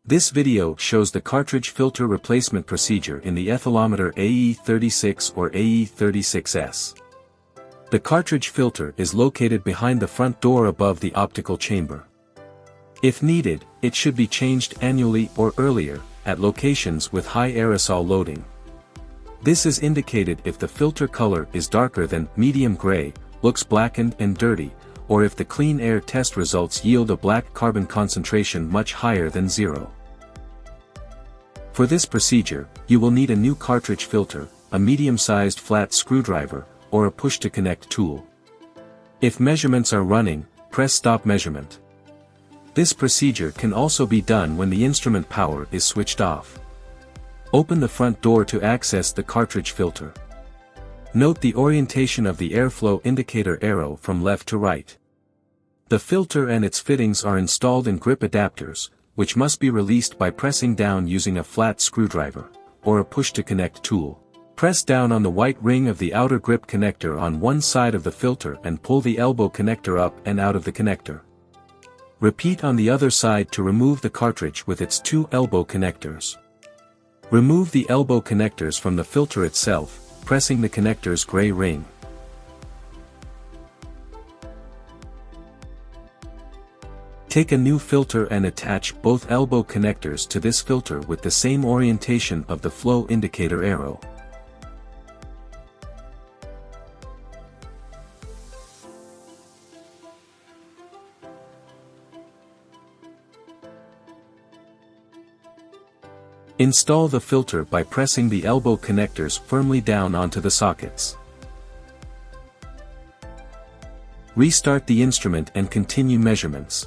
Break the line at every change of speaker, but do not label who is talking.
This video shows the cartridge filter replacement procedure in the ethylometer AE36 or AE36s. The cartridge filter is located behind the front door above the optical chamber. If needed, it should be changed annually or earlier, at locations with high aerosol loading. This is indicated if the filter color is darker than medium gray, looks blackened and dirty, or if the clean air test results yield a black carbon concentration much higher than 0. For this procedure, you will need a new cartridge filter, a medium-sized flat screwdriver, or a push-to-connect tool. If measurements are running, press stop measurement. This procedure can also be done when the instrument power is switched off. Open the front door to access the cartridge filter. Note the orientation of the airflow indicator arrow from left to right. The filter and its fittings are installed in grip adapters, which must be released by pressing down using a flat screwdriver, or a push-to-connect tool. Press down on the white ring of the outer grip connector on one side of the filter and pull the elbow connector up and out of the connector. Repeat on the other side to remove the cartridge with its two elbow connectors. Remove the elbow connectors from the filter itself, pressing the connector's gray ring. Take a new filter and attach both elbow connectors to this filter with the same orientation of the flow indicator arrow. Install the filter by pressing the elbow connectors firmly down onto the sockets. Restart the instrument and continue measurements.